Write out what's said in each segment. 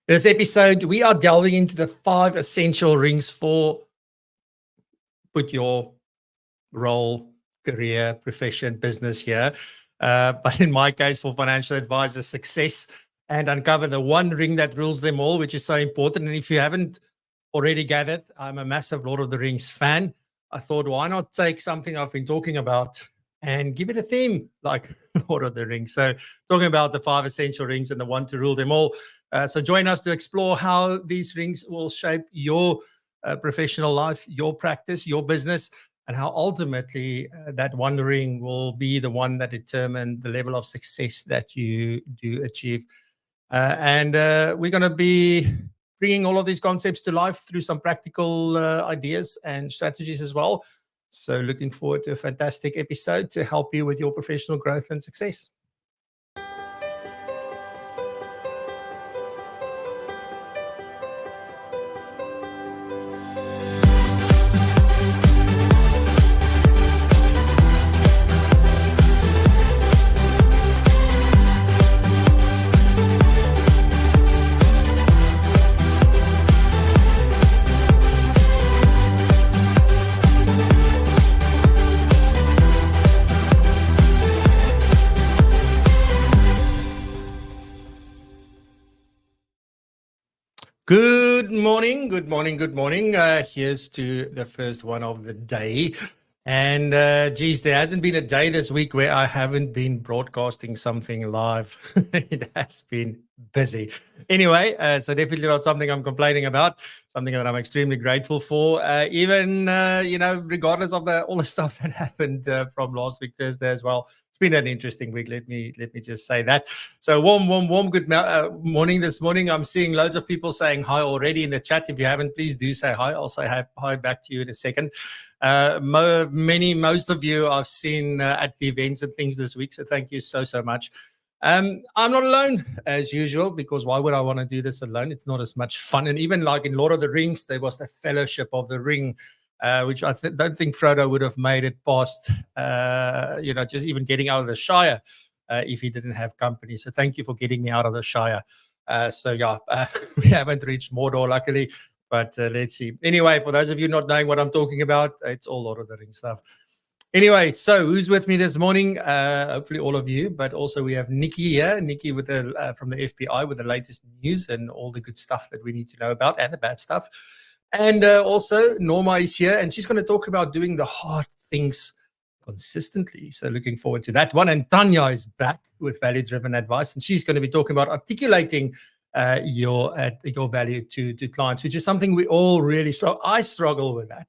In this episode, we are delving into the 5 essential rings for put your role, career, profession, business here. But in my case, for financial advisors, success, and uncover the one ring that rules them all, which is so important. And if you haven't already gathered, I'm a massive Lord of the Rings fan. I thought, why not take something I've been talking about and give it a theme like Lord of the Rings? So talking about the 5 essential rings and the one to rule them all. So join us to explore how these rings will shape your professional life, your practice, your business, and how ultimately that one ring will be the one that determines the level of success that you do achieve. And we're going to be bringing all of these concepts to life through some practical ideas and strategies as well. So looking forward to a fantastic episode to help you with your professional growth and success. Good morning, good morning, good morning. Here's to the first one of the day. And geez, there hasn't been a day this week where I haven't been broadcasting something live. It has been busy. Anyway, so definitely not something I'm complaining about, something that I'm extremely grateful for, even, regardless of all the stuff that happened from last week, Thursday as well. It's been an interesting week. Let me just say that. So warm, good morning this morning. I'm seeing loads of people saying hi already in the chat. If you haven't, please do say hi. I'll say hi back to you in a second. Most of you I've seen at the events and things this week. So thank you so much. I'm not alone as usual, because why would I want to do this alone? It's not as much fun. And even like in Lord of the Rings, there was the Fellowship of the Ring, which I don't think Frodo would have made it past, just even getting out of the Shire if he didn't have company. So thank you for getting me out of the Shire. We haven't reached Mordor, luckily, but let's see. Anyway, for those of you not knowing what I'm talking about, it's all Lord of the Rings stuff. Anyway, so who's with me this morning? Hopefully all of you, but also we have Nikki here. Nikki with from the FBI with the latest news and all the good stuff that we need to know about, and the bad stuff. And also Norma is here, and she's going to talk about doing the hard things consistently. So looking forward to that one. And Tanya is back with value-driven advice, and she's going to be talking about articulating your value to clients, which is something we all really struggle. I struggle with that.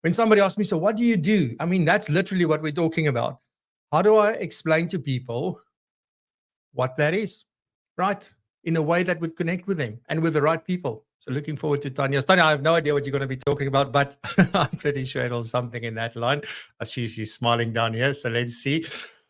When somebody asks me, so what do you do? I mean, that's literally what we're talking about. How do I explain to people what that is, right? In a way that would connect with them and with the right people. So looking forward to Tanya. Tanya, I have no idea what you're going to be talking about, but I'm pretty sure it'll something in that line. She's smiling down here, so let's see.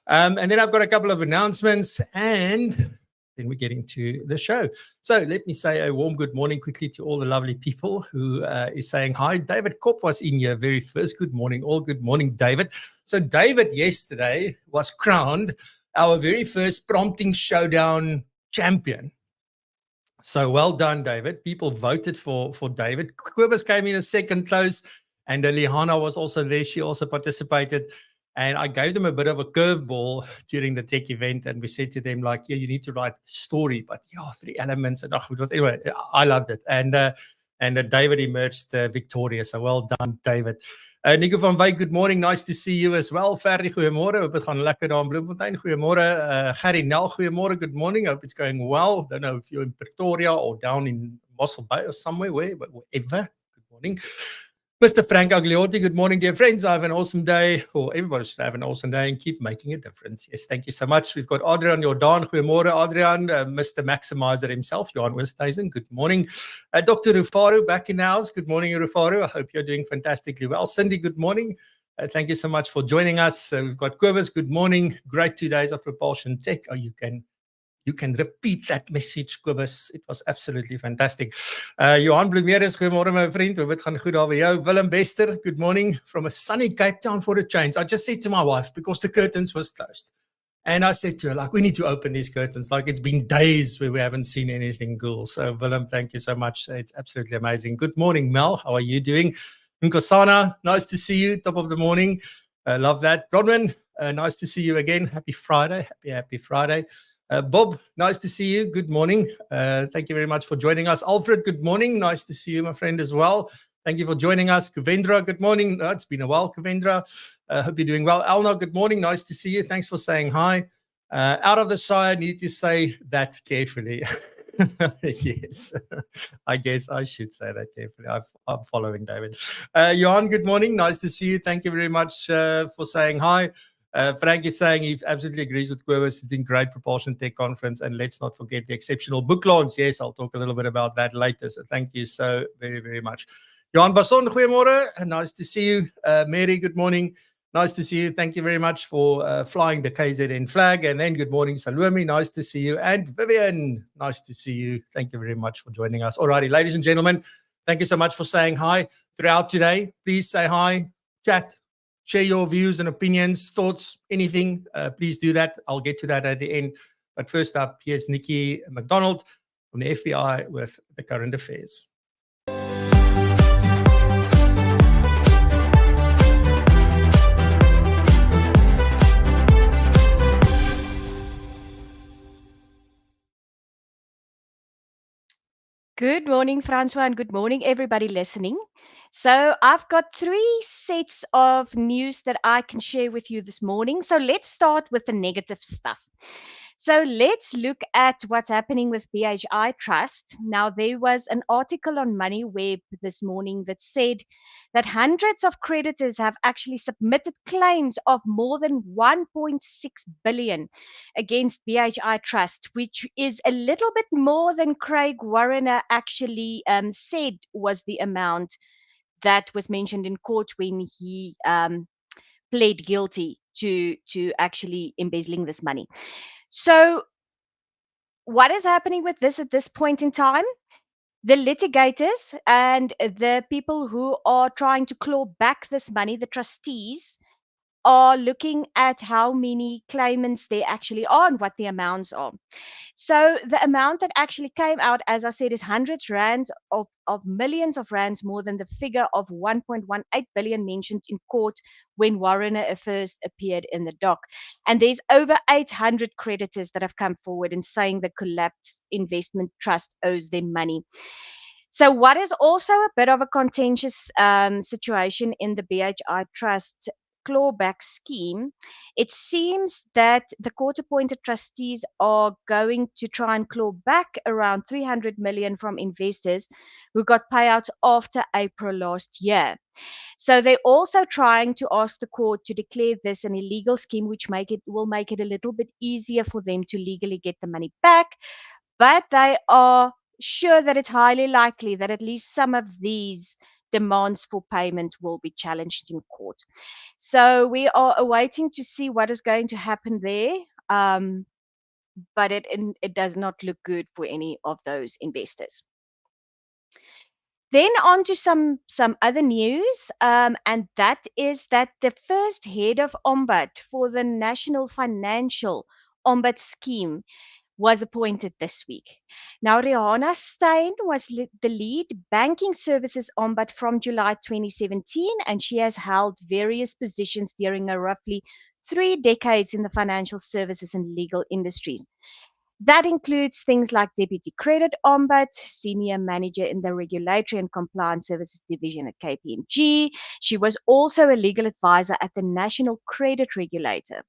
And then I've got a couple of announcements, and then we're getting to the show. So let me say a warm good morning quickly to all the lovely people who is saying hi. David Kopp was in here very first. Good morning, all. Good morning, David. So David yesterday was crowned our very first prompting showdown champion. So well done, David. People voted for David. Quibus came in a second close, and Lihana was also there. She also participated. And I gave them a bit of a curveball during the tech event, and we said to them, like, yeah, you need to write a story, but 3 elements. And anyway, I loved it. And David emerged victorious. So well done, David. Nico van Wyk, good morning. Nice to see you as well. Ferry, goeiemôre. Hope het gaan lekker daar in Bloemfontein. Goeiemôre. Gary Nel, goeiemôre. Good morning. Hope it's going well. Don't know if you're in Pretoria or down in Mossel Bay or somewhere, but wherever. Good morning. Mr. Frank Agliotti, good morning, dear friends. I have an awesome day, or everybody should have an awesome day and keep making a difference. Yes, thank you so much. We've got Adrian Jordan. Goeiemôre, Adrian. Mr. Maximizer himself, Johan Westhuizen. Good morning. Dr. Rufaru back in the house. Good morning, Rufaru. I hope you're doing fantastically well. Cindy, good morning. Thank you so much for joining us. We've got Quibus. Good morning. Great 2 days of Propulsion Tech. You can repeat that message, Kobus. It was absolutely fantastic. Johan Bloemeres, goeiemôre my friend. Hope het gaan goed daar by jou. Willem Bester, good morning from a sunny Cape Town for a change. I just said to my wife, because the curtains was closed, And I said to her, like, we need to open these curtains. Like, it's been days where we haven't seen anything cool. So, Willem, thank you so much. It's absolutely amazing. Good morning, Mel. How are you doing? Nkosana, nice to see you. Top of the morning. Love that. Bronwyn, nice to see you again. Happy Friday. Happy Friday. Bob, nice to see you. Good morning. Thank you very much for joining us. Alfred, good morning. Nice to see you, my friend, as well. Thank you for joining us. Kuvendra, good morning. It's been a while, Kuvendra. Hope you're doing well. Alna, good morning. Nice to see you. Thanks for saying hi. Out of the shy, I need to say that carefully. Yes, I guess I should say that carefully. I'm following David. Johan, good morning. Nice to see you. Thank you very much for saying hi. Frank is saying he absolutely agrees with Quivers. It's been great Propulsion Tech Conference. And let's not forget the exceptional book launch. Yes, I'll talk a little bit about that later. So thank you so very, very much. Johan Basson, goeiemorgen. Nice to see you. Mary, good morning. Nice to see you. Thank you very much for flying the KZN flag. And then good morning, Salome. Nice to see you. And Vivian, nice to see you. Thank you very much for joining us. Alrighty, ladies and gentlemen, thank you so much for saying hi throughout today. Please say hi, chat, share your views and opinions, thoughts, anything. Please do that. I'll get to that at the end. But first up, here's Nikki McDonald from the FBI with the current affairs. Good morning, Francois, and good morning, everybody listening. So, I've got 3 sets of news that I can share with you this morning. So, let's start with the negative stuff. So, let's look at what's happening with BHI Trust. Now, there was an article on MoneyWeb this morning that said that hundreds of creditors have actually submitted claims of more than 1.6 billion against BHI Trust, which is a little bit more than Craig Warrener actually said was the amount that was mentioned in court when he pled guilty to actually embezzling this money. So, what is happening with this at this point in time? The litigators and the people who are trying to claw back this money, the trustees, are looking at how many claimants there actually are and what the amounts are. So the amount that actually came out, as I said, is hundreds rands of millions of rands more than the figure of 1.18 billion mentioned in court when Warrener first appeared in the dock. And there's over 800 creditors that have come forward and saying the collapsed investment trust owes them money. So, what is also a bit of a contentious situation in the BHI Trust clawback scheme, it seems that the court appointed trustees are going to try and claw back around 300 million from investors who got payouts after April last year. So they're also trying to ask the court to declare this an illegal scheme, which will make it a little bit easier for them to legally get the money back. But they are sure that it's highly likely that at least some of these demands for payment will be challenged in court. So we are awaiting to see what is going to happen there. But it does not look good for any of those investors. Then on to some other news, and that is that the first head of Ombud for the National Financial Ombud Scheme was appointed this week. Now, Rihanna Stein was the lead banking services ombud from July 2017, and she has held various positions during her roughly 3 decades in the financial services and legal industries. That includes things like Deputy Credit Ombud, Senior Manager in the Regulatory and Compliance Services Division at KPMG. She was also a legal advisor at the National Credit Regulator.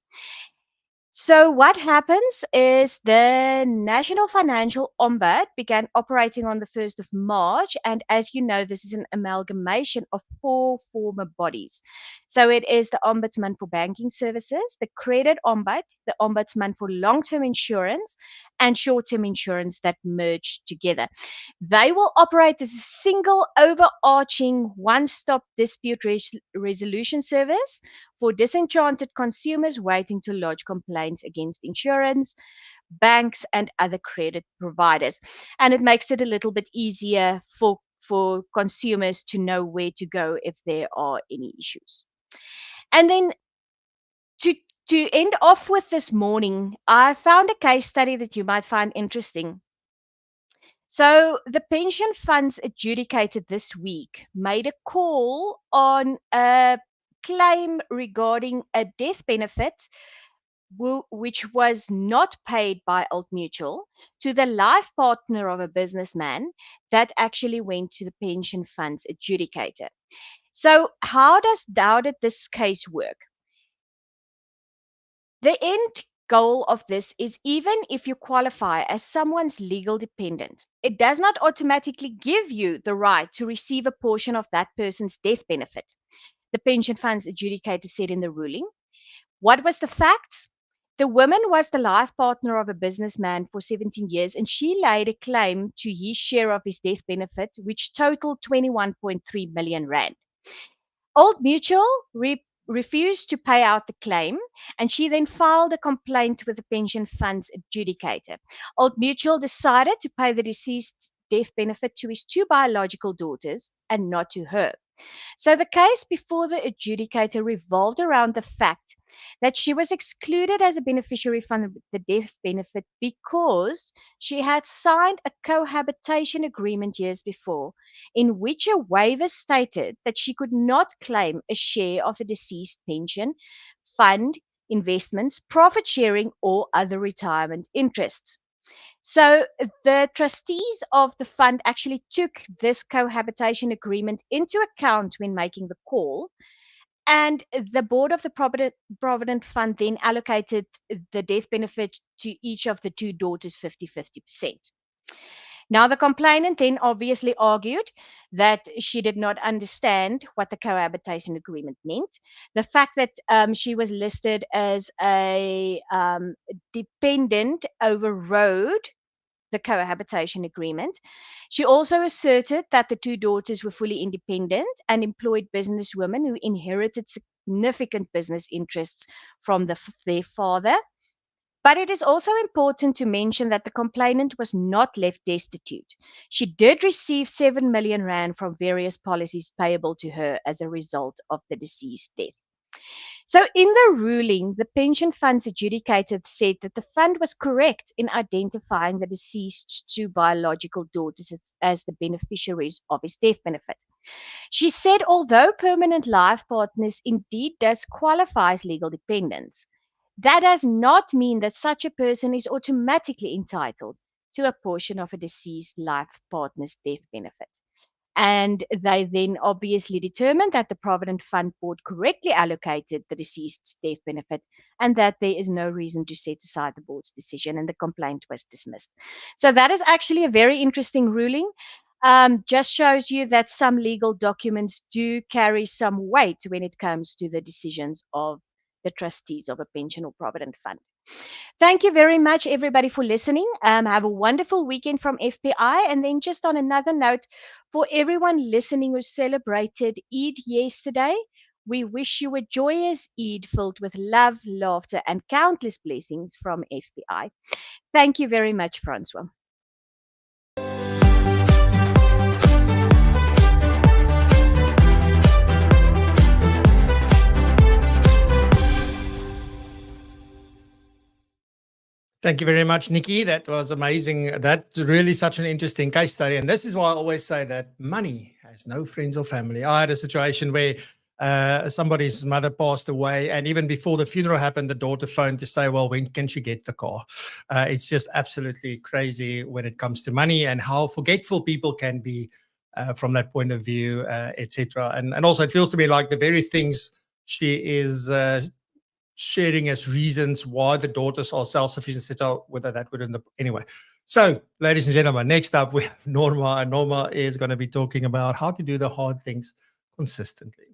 So, what happens is the National Financial Ombud began operating on the 1st of March. And as you know, this is an amalgamation of 4 former bodies. So, it is the Ombudsman for Banking Services, the Credit Ombud, the Ombudsman for Long Term Insurance, and Short Term Insurance that merged together. They will operate as a single overarching one stop dispute resolution service for disenchanted consumers waiting to lodge complaints against insurance, banks, and other credit providers. And it makes it a little bit easier for consumers to know where to go if there are any issues. And then to to end off with this morning, I found a case study that you might find interesting. So, the pension funds adjudicated this week made a call on a claim regarding a death benefit which was not paid by Old Mutual to the life partner of a businessman that actually went to the pension funds adjudicator. So, how did this case work? The end goal of this is even if you qualify as someone's legal dependent, it does not automatically give you the right to receive a portion of that person's death benefit, the pension funds adjudicator said in the ruling. What was the facts? The woman was the life partner of a businessman for 17 years, and she laid a claim to his share of his death benefit, which totaled 21.3 million rand. Old Mutual refused to pay out the claim, and she then filed a complaint with the pension funds adjudicator. Old Mutual decided to pay the deceased's death benefit to his 2 biological daughters and not to her. So the case before the adjudicator revolved around the fact that she was excluded as a beneficiary from the death benefit because she had signed a cohabitation agreement years before, in which a waiver stated that she could not claim a share of the deceased pension, fund, investments, profit sharing, or other retirement interests. So the trustees of the fund actually took this cohabitation agreement into account when making the call. And the board of the Provident Fund then allocated the death benefit to each of the 2 daughters 50-50%. Now, the complainant then obviously argued that she did not understand what the cohabitation agreement meant. The fact that she was listed as a dependent overrode the cohabitation agreement. She also asserted that the 2 daughters were fully independent and employed businesswomen who inherited significant business interests from their father. But it is also important to mention that the complainant was not left destitute. She did receive 7 million rand from various policies payable to her as a result of the deceased death. So, in the ruling, the pension funds adjudicator said that the fund was correct in identifying the deceased's 2 biological daughters as the beneficiaries of his death benefit. She said, although permanent life partners indeed does qualify as legal dependents, that does not mean that such a person is automatically entitled to a portion of a deceased life partner's death benefit. And they then obviously determined that the Provident Fund Board correctly allocated the deceased's death benefit and that there is no reason to set aside the board's decision, and the complaint was dismissed. So that is actually a very interesting ruling. Just shows you that some legal documents do carry some weight when it comes to the decisions of the trustees of a pension or provident fund. Thank you very much, everybody, for listening. Have a wonderful weekend from FPI. And then just on another note, for everyone listening who celebrated Eid yesterday, we wish you a joyous Eid filled with love, laughter, and countless blessings from FPI. Thank you very much, Francois. Thank you very much, Nikki. That was amazing. That's really such an interesting case study. And this is why I always say that money has no friends or family. I had a situation where somebody's mother passed away, and even before the funeral happened, the daughter phoned to say, well, when can she get the car? It's just absolutely crazy when it comes to money and how forgetful people can be from that point of view, etc. And also it feels to me like the very things she is sharing as reasons why the daughters are self-sufficient, etc., whether that would end up anyway. So, ladies and gentlemen, next up we have Norma, and Norma is going to be talking about how to do the hard things consistently.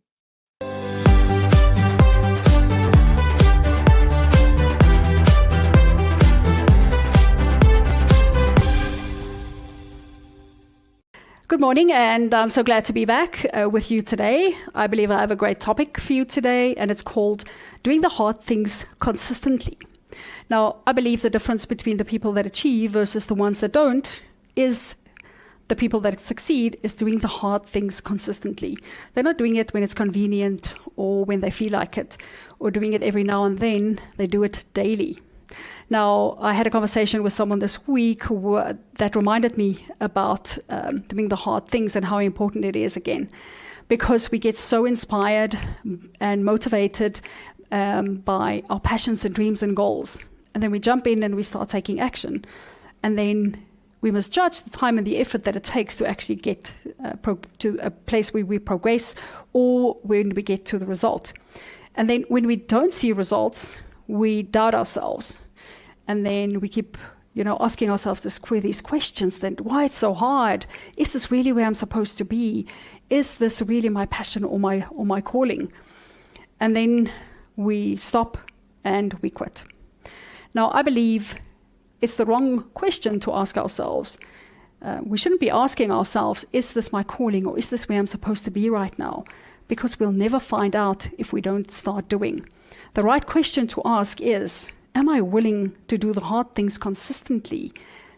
Good morning, and I'm so glad to be back with you today. I believe I have a great topic for you today, and it's called Doing the Hard Things Consistently. Now, I believe the difference between the people that achieve versus the ones that don't is the people that succeed is doing the hard things consistently. They're not doing it when it's convenient or when they feel like it, or doing it every now and then. They do it daily. Now, I had a conversation with someone this week that reminded me about doing the hard things and how important it is again, because we get so inspired and motivated by our passions and dreams and goals. And then we jump in and we start taking action. And then we must judge the time and the effort that it takes to actually get to a place where we progress, or when we get to the result. And then when we don't see results, we doubt ourselves. And then we keep, asking ourselves these questions, then why it's so hard? Is this really where I'm supposed to be? Is this really my passion or my calling? And then we stop and we quit. Now, I believe it's the wrong question to ask ourselves. We shouldn't be asking ourselves, is this my calling, or is this where I'm supposed to be right now? Because we'll never find out if we don't start doing. The right question to ask is, am I willing to do the hard things consistently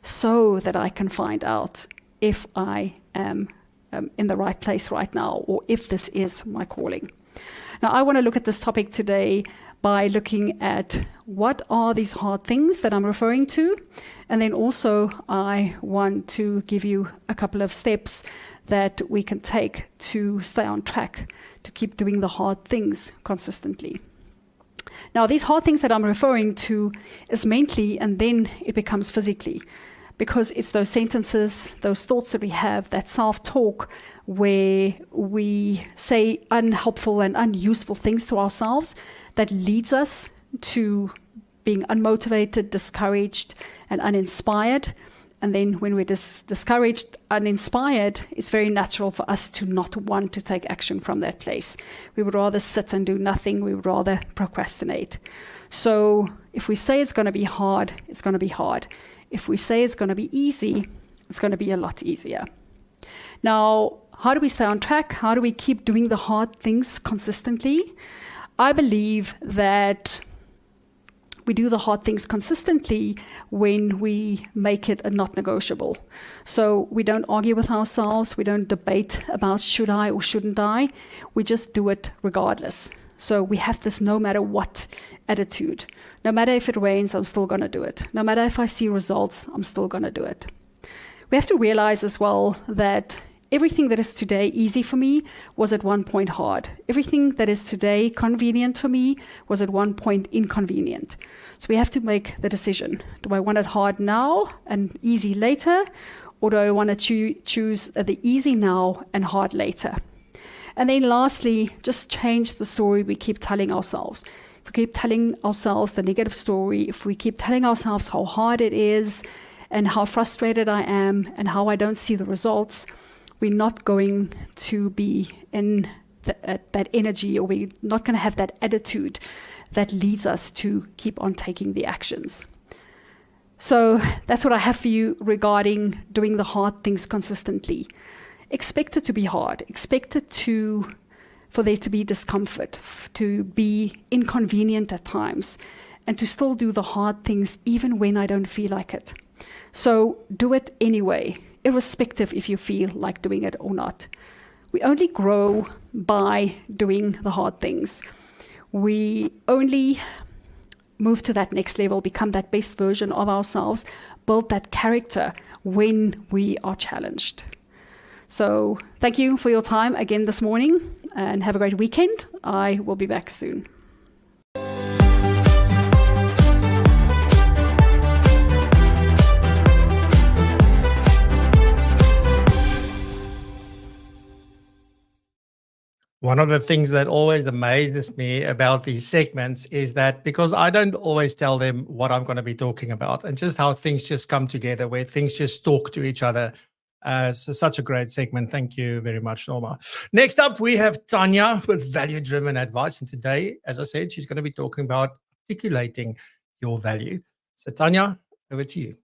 so that I can find out if I am in the right place right now, or if this is my calling? Now, I want to look at this topic today by looking at what are these hard things that I'm referring to. And then also I want to give you a couple of steps that we can take to stay on track, to keep doing the hard things consistently. Now, these hard things that I'm referring to is mentally, and then it becomes physically, because it's those sentences, those thoughts that we have, that self-talk where we say unhelpful and unuseful things to ourselves that leads us to being unmotivated, discouraged, and uninspired. And then when we're discouraged, uninspired, it's very natural for us to not want to take action from that place. We would rather sit and do nothing. We would rather procrastinate. So if we say it's going to be hard, it's going to be hard. If we say it's going to be easy, it's going to be a lot easier. Now, how do we stay on track? How do we keep doing the hard things consistently? I believe that we do the hard things consistently when we make it a not negotiable. So we don't argue with ourselves. We don't debate about should I or shouldn't I. We just do it regardless. So we have this no matter what attitude. No matter if it rains, I'm still going to do it. No matter if I see results, I'm still going to do it. We have to realize as well that everything that is today easy for me was at one point hard. Everything that is today convenient for me was at one point inconvenient. So we have to make the decision. Do I want it hard now and easy later? Or do I want to choose the easy now and hard later? And then lastly, just change the story we keep telling ourselves. If we keep telling ourselves the negative story, if we keep telling ourselves how hard it is and how frustrated I am and how I don't see the results, we're not going to be in that energy, or we're not going to have that attitude that leads us to keep on taking the actions. So that's what I have for you regarding doing the hard things consistently. Expect it to be hard. Expect it for there to be discomfort, to be inconvenient at times, and to still do the hard things even when I don't feel like it. So do it anyway, irrespective if you feel like doing it or not. We only grow by doing the hard things. We only move to that next level, become that best version of ourselves, build that character when we are challenged. So thank you for your time again this morning, and have a great weekend. I will be back soon. One of the things that always amazes me about these segments is that because I don't always tell them what I'm going to be talking about, and just how things just come together, where things just talk to each other. So such a great segment. Thank you very much, Norma. Next up, we have Tanya with value-driven advice. And today, as I said, she's going to be talking about articulating your value. So Tanya, over to you.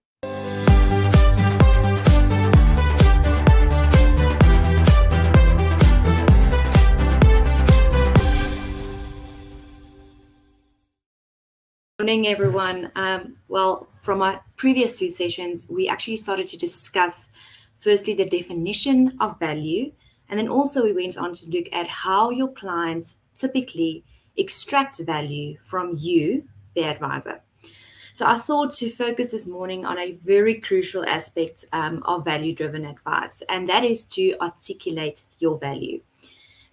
Morning, everyone. Well, from our previous two sessions, we actually started to discuss Firstly, the definition of value, and then also we went on to look at how your clients typically extract value from you, their advisor. So I thought to focus this morning on a very crucial aspect of value-driven advice, and that is to articulate your value.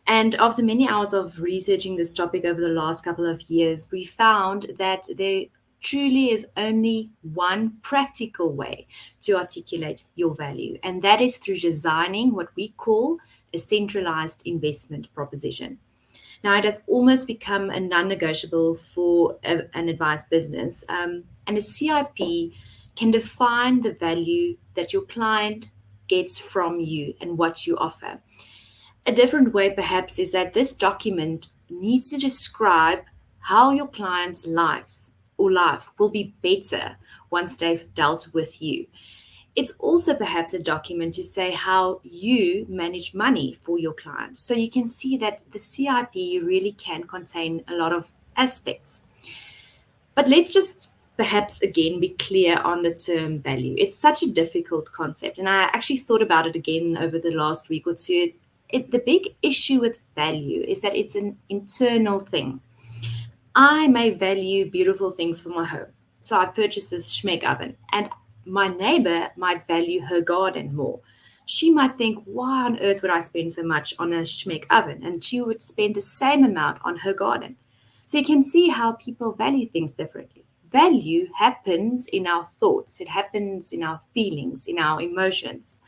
And after many hours of researching this topic over the last couple of years, we found that there truly is only one practical way to articulate your value, and that is through designing what we call a centralized investment proposition. Now, it has almost become a non-negotiable for an advice business, and a CIP can define the value that your client gets from you and what you offer. A different way, perhaps, is that this document needs to describe how your clients' lives or life will be better once they've dealt with you. It's also perhaps a document to say how you manage money for your clients. So you can see that the CIP really can contain a lot of aspects. But let's just perhaps again be clear on the term value. It's such a difficult concept, and I actually thought about it again over the last week or two. The big issue with value is that it's an internal thing. I may value beautiful things for my home, so I purchase this schmeck oven, and my neighbor might value her garden more. She might think, why on earth would I spend so much on a schmeck oven? And she would spend the same amount on her garden. So you can see how people value things differently. Value happens in our thoughts. It happens in our feelings, in our emotions.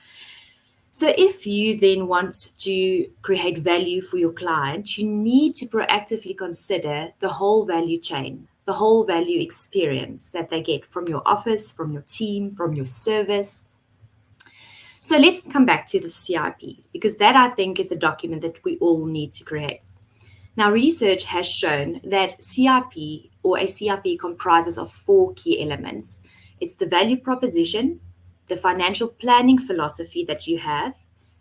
So if you then want to create value for your client, you need to proactively consider the whole value chain, the whole value experience that they get from your office, from your team, from your service. So let's come back to the CIP, because that, I think, is the document that we all need to create. Now, research has shown that CIP or a CIP comprises of 4 key elements. It's the value proposition, the financial planning philosophy that you have,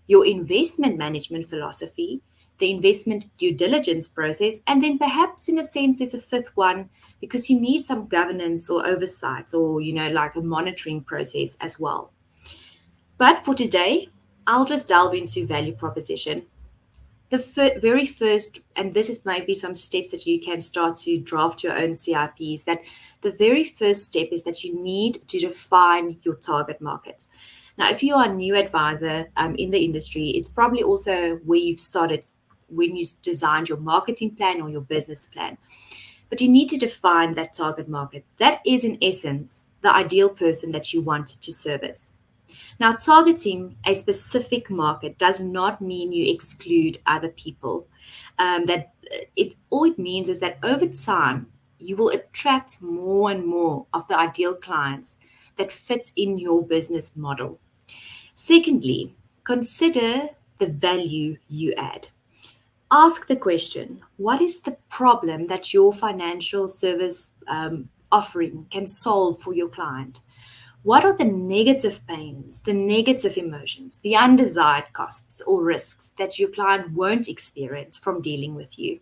your investment management philosophy, the investment due diligence process, and then perhaps in a sense there's a 5th one because you need some governance or oversight or, like a monitoring process as well. But for today, I'll just delve into value proposition. The very first, and this is maybe some steps that you can start to draft your own CIPs, that the very first step is that you need to define your target market. Now, if you are a new advisor in the industry, it's probably also where you've started when you designed your marketing plan or your business plan. But you need to define that target market. That is, in essence, the ideal person that you want to service. Now, targeting a specific market does not mean you exclude other people. All it means is that over time, you will attract more and more of the ideal clients that fit in your business model. Secondly, consider the value you add. Ask the question, what is the problem that your financial service offering can solve for your client? What are the negative pains, the negative emotions, the undesired costs or risks that your client won't experience from dealing with you?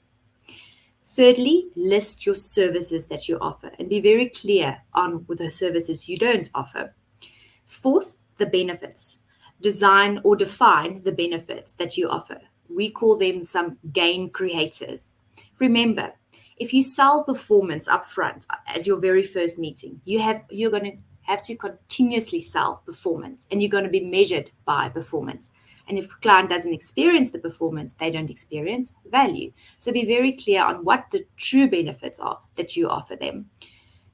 Thirdly, list your services that you offer and be very clear on the services you don't offer. Fourth, the benefits. Design or define the benefits that you offer. We call them some gain creators. Remember, if you sell performance upfront at your very first meeting, you're going to have to continuously sell performance, and you're going to be measured by performance. And if a client doesn't experience the performance, they don't experience value. So be very clear on what the true benefits are that you offer them.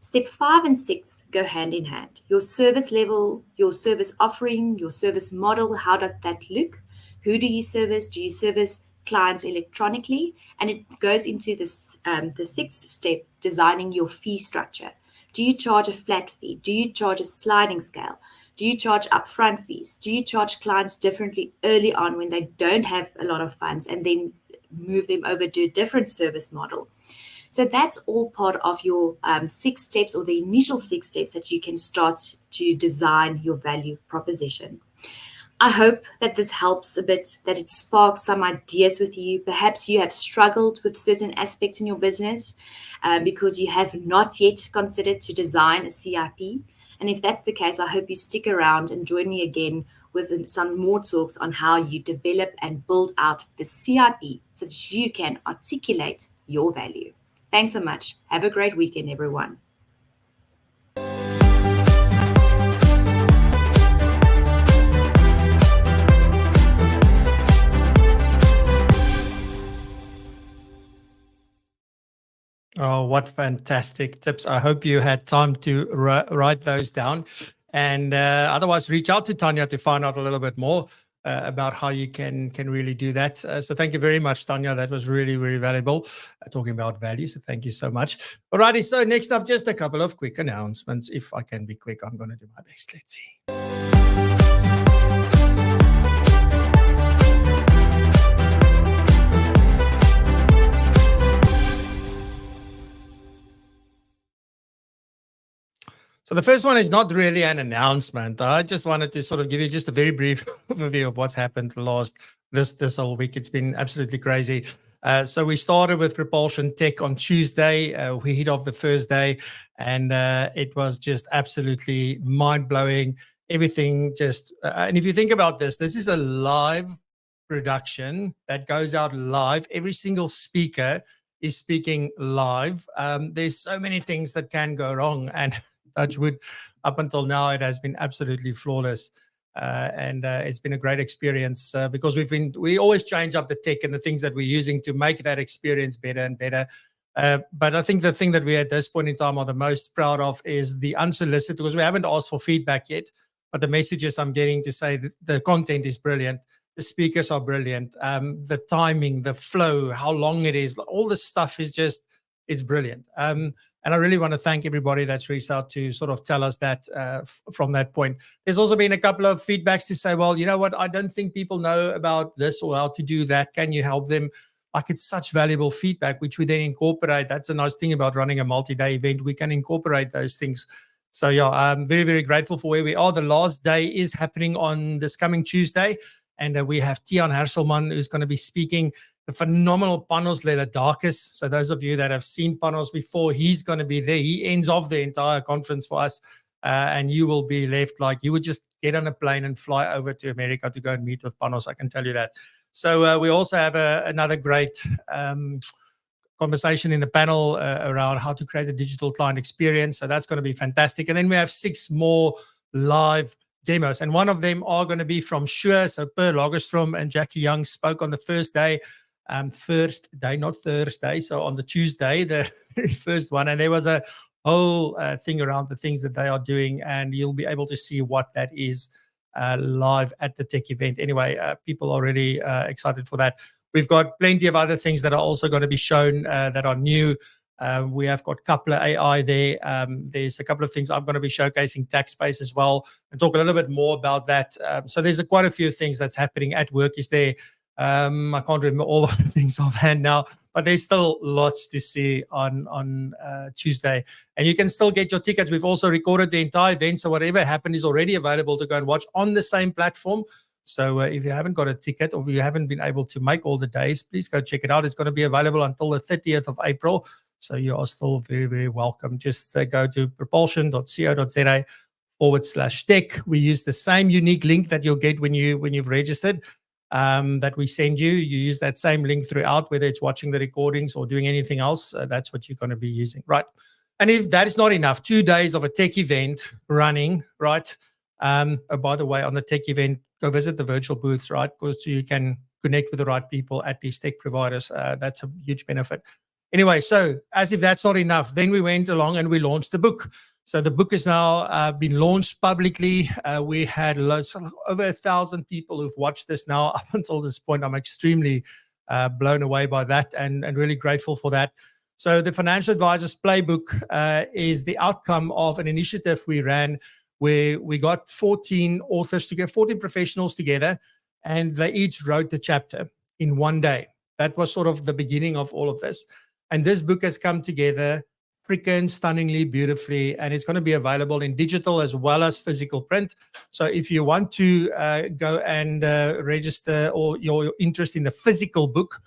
Step 5 and 6 go hand in hand. Your service level, your service offering, your service model, how does that look? Who do you service? Do you service clients electronically? And it goes into this, the 6th step, designing your fee structure. Do you charge a flat fee? Do you charge a sliding scale? Do you charge upfront fees? Do you charge clients differently early on when they don't have a lot of funds and then move them over to a different service model? So that's all part of your 6 steps, or the initial 6 steps that you can start to design your value proposition. I hope that this helps a bit, that it sparks some ideas with you. Perhaps you have struggled with certain aspects in your business because you have not yet considered to design a CIP. And if that's the case, I hope you stick around and join me again with some more talks on how you develop and build out the CIP so that you can articulate your value. Thanks so much. Have a great weekend, everyone. Oh, what fantastic tips. I hope you had time to write those down. And otherwise, reach out to Tanya to find out a little bit more about how you can really do that. So thank you very much, Tanya. That was really, really valuable, talking about value. So thank you so much. Alrighty, so next up, just a couple of quick announcements. If I can be quick, I'm going to do my best. Let's see. So the first one is not really an announcement. I just wanted to sort of give you just a very brief overview of what's happened this whole week. It's been absolutely crazy. So we started with Propulsion Tech on Tuesday. We hit off the first day, and it was just absolutely mind-blowing. Everything just, and if you think about this is a live production that goes out live. Every single speaker is speaking live. There's so many things that can go wrong, and touch wood, up until now, it has been absolutely flawless. And it's been a great experience because we always change up the tech and the things that we're using to make that experience better and better. But I think the thing that we at this point in time are the most proud of is the unsolicited, because we haven't asked for feedback yet, but the messages I'm getting to say that the content is brilliant. The speakers are brilliant. The timing, the flow, how long it is, all this stuff is just, it's brilliant. And I really want to thank everybody that's reached out to sort of tell us that from that point. There's also been a couple of feedbacks to say, well, you know what, I don't think people know about this or how to do that. Can you help them? Like, it's such valuable feedback, which we then incorporate. That's a nice thing about running a multi-day event. We can incorporate those things. So yeah, I'm very, very grateful for where we are. The last day is happening on this coming Tuesday. And we have Tiaan Herselman, who's going to be speaking. The phenomenal Panos Leladakis. So those of you that have seen Panos before, he's going to be there. He ends off the entire conference for us. And you will be left like you would just get on a plane and fly over to America to go and meet with Panos. I can tell you that. So we also have another great conversation in the panel around how to create a digital client experience. So that's going to be fantastic. And then we have 6 more live demos. And one of them are going to be from Shure. So Per Lagerstrom and Jackie Young spoke on the first day, not Thursday. So on the Tuesday, the very first one. And there was a whole thing around the things that they are doing. And you'll be able to see what that is live at the tech event. Anyway, people are really excited for that. We've got plenty of other things that are also going to be shown that are new. We have got Coupler AI there. There's a couple of things I'm going to be showcasing, TaxSpace as well, and talk a little bit more about that. So there's quite a few things that's happening at work. Is there? I can't remember all of the things offhand now, but there's still lots to see on Tuesday. And you can still get your tickets. We've also recorded the entire event, so whatever happened is already available to go and watch on the same platform. So if you haven't got a ticket or if you haven't been able to make all the days, please go check it out. It's going to be available until the 30th of April. So you are still very, very welcome. Just go to propulsion.co.za/tech. We use the same unique link that you'll get when you've registered that we send you. You use that same link throughout, whether it's watching the recordings or doing anything else. That's what you're going to be using, right? And if that is not enough, 2 days of a tech event running, right? By the way, on the tech event, go visit the virtual booths, right? Because you can connect with the right people at these tech providers. That's a huge benefit. Anyway, so as if that's not enough, then we went along and we launched the book. So the book is now been launched publicly. We had over 1,000 people who've watched this now up until this point. I'm extremely blown away by that and really grateful for that. So the Financial Advisors Playbook is the outcome of an initiative we ran where we got 14 authors together, 14 professionals together, and they each wrote the chapter in one day. That was sort of the beginning of all of this. And this book has come together freaking stunningly, beautifully, and it's going to be available in digital as well as physical print. So if you want to go and register or your interest in the physical book,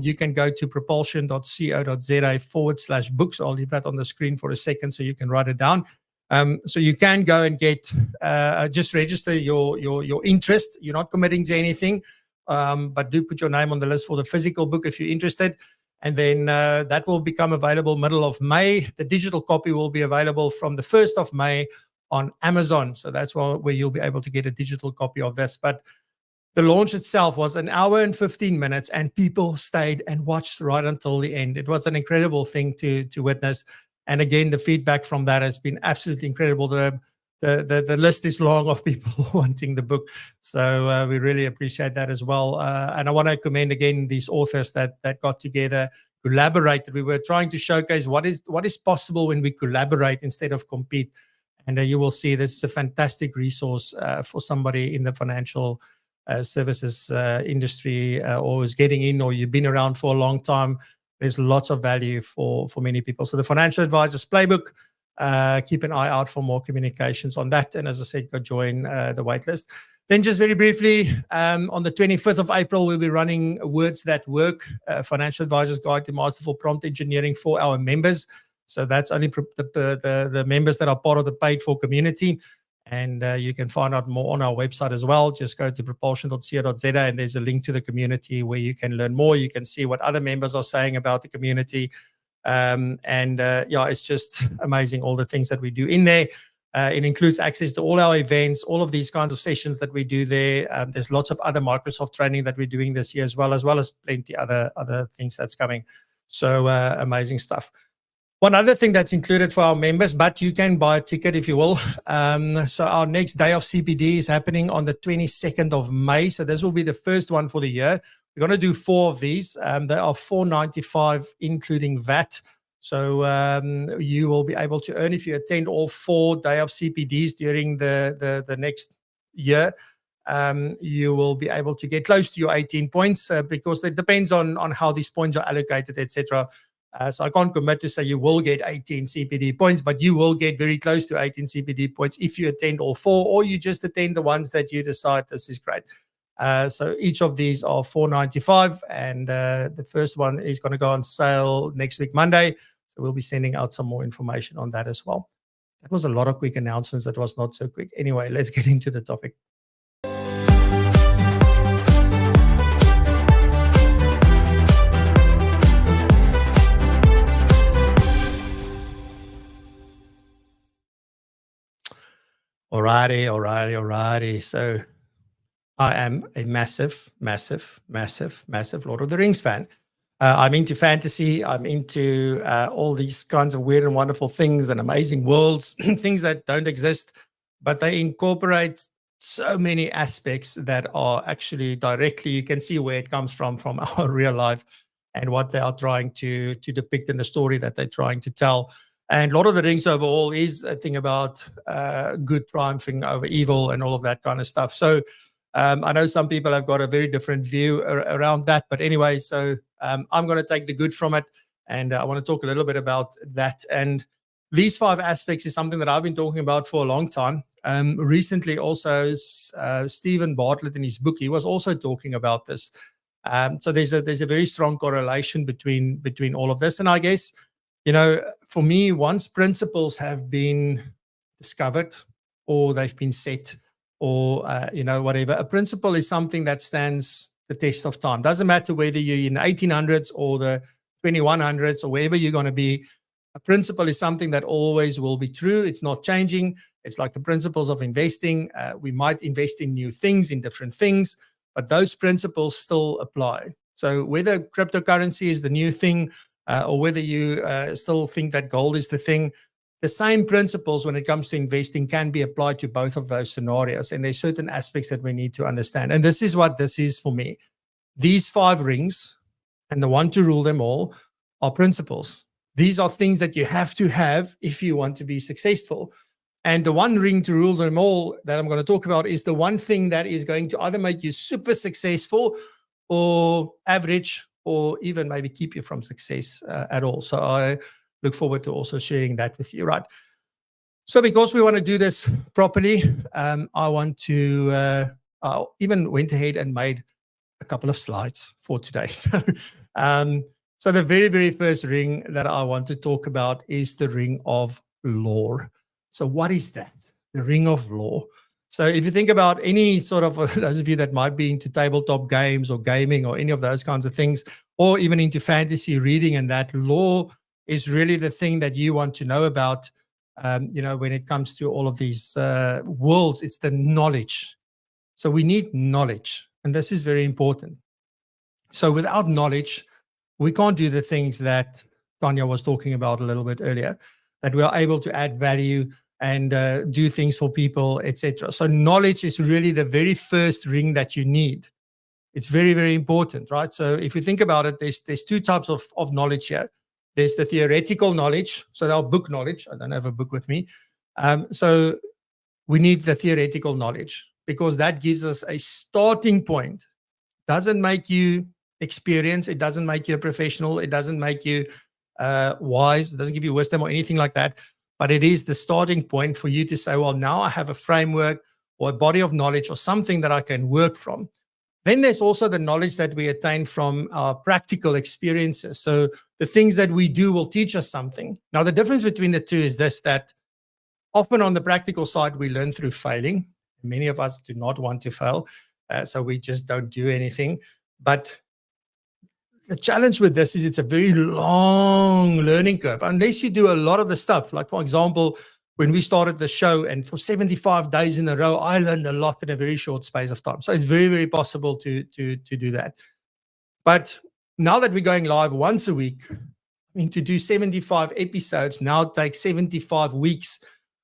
you can go to propulsion.co.za/books. I'll leave that on the screen for a second so you can write it down. So you can go and get, just register your interest. You're not committing to anything, but do put your name on the list for the physical book if you're interested. And then that will become available middle of May. The digital copy will be available from the 1st of May on Amazon. So that's where you'll be able to get a digital copy of this. But the launch itself was 1 hour and 15 minutes, and people stayed and watched right until the end. It was an incredible thing to witness. And again, the feedback from that has been absolutely incredible. The list is long of people wanting the book. So we really appreciate that as well. And I want to commend again these authors that got together, collaborated. We were trying to showcase what is possible when we collaborate instead of compete. And you will see this is a fantastic resource for somebody in the financial services industry, or is getting in, or you've been around for a long time. There's lots of value for many people. So the Financial Advisors Playbook, keep an eye out for more communications on that. And as I said, go join the waitlist. Then just very briefly, on the 25th of April, we'll be running Words That Work, Financial Advisors Guide to Masterful Prompt Engineering for our members. So that's only the members that are part of the paid for community. And you can find out more on our website as well. Just go to propulsion.co.za and there's a link to the community where you can learn more. You can see what other members are saying about the community. It's just amazing, all the things that we do in there. It includes access to all our events, all of these kinds of sessions that we do there. There's lots of other Microsoft training that we're doing this year as well as plenty other things that's coming. So amazing stuff. One other thing that's included for our members, but you can buy a ticket if you will. So our next day of CPD is happening on the 22nd of May. So this will be the first one for the year. We're going to do 4 of these. They are $4.95, including VAT. So you will be able to earn, if you attend all 4 day of CPDs during the next year, you will be able to get close to your 18 points because it depends on how these points are allocated, etc. So I can't commit to say you will get 18 CPD points, but you will get very close to 18 CPD points if you attend all 4, or you just attend the ones that you decide this is great. So each of these are $4.95, and the first one is going to go on sale next week, Monday. So we'll be sending out some more information on that as well. That was a lot of quick announcements. That was not so quick. Anyway, let's get into the topic. Alrighty. So I am a massive Lord of the Rings fan. I'm into fantasy. I'm into all these kinds of weird and wonderful things and amazing worlds, things that don't exist, but they incorporate so many aspects that are actually directly, you can see where it comes from our real life and what they are trying to depict in the story that they're trying to tell. And Lord of the Rings overall is a thing about good triumphing over evil and all of that kind of stuff. So I know some people have got a very different view around that. But anyway, so I'm going to take the good from it. And I want to talk a little bit about that. And these 5 aspects is something that I've been talking about for a long time. Recently also, Stephen Bartlett in his book, he was also talking about this. So there's a very strong correlation between all of this. And I guess, for me, once principles have been discovered or they've been set or, whatever, a principle is something that stands the test of time. Doesn't matter whether you're in the 1800s or the 2100s or wherever you're going to be. A principle is something that always will be true. It's not changing. It's like the principles of investing. We might invest in new things, in different things, but those principles still apply. So whether cryptocurrency is the new thing, or whether you still think that gold is the thing, the same principles when it comes to investing can be applied to both of those scenarios. And there's certain aspects that we need to understand. And this is what this is for me. These 5 rings and the one to rule them all are principles. These are things that you have to have if you want to be successful. And the one ring to rule them all that I'm going to talk about is the one thing that is going to either make you super successful or average, or even maybe keep you from success at all. So I look forward to also sharing that with you, right? So because we want to do this properly, I even went ahead and made a couple of slides for today. So the very, very first ring that I want to talk about is the ring of lore. So what is that? The ring of law. So if you think about any sort of, those of you that might be into tabletop games or gaming or any of those kinds of things, or even into fantasy reading, and that law is really the thing that you want to know about, when it comes to all of these worlds. It's the knowledge. So we need knowledge, and this is very important. So without knowledge, we can't do the things that Tanya was talking about a little bit earlier, that we are able to add value and do things for people, etc. So knowledge is really the very first ring that you need. It's very, very important, right? So if you think about it, there's two types of knowledge here. There's the theoretical knowledge, so our book knowledge. I don't have a book with me. So we need the theoretical knowledge because that gives us a starting point. Doesn't make you experienced. It doesn't make you a professional. It doesn't make you wise. It doesn't give you wisdom or anything like that. But it is the starting point for you to say, well, now I have a framework or a body of knowledge or something that I can work from. Then there's also the knowledge that we attain from our practical experiences. So the things that we do will teach us something. Now, the difference between the two is this, that often on the practical side, we learn through failing. Many of us do not want to fail, so we just don't do anything. But the challenge with this is it's a very long learning curve, unless you do a lot of the stuff. Like, for example, when we started the show, and for 75 days in a row, I learned a lot in a very short space of time. So it's very, very possible to do that. But now that we're going live once a week, I mean, to do 75 episodes now takes 75 weeks,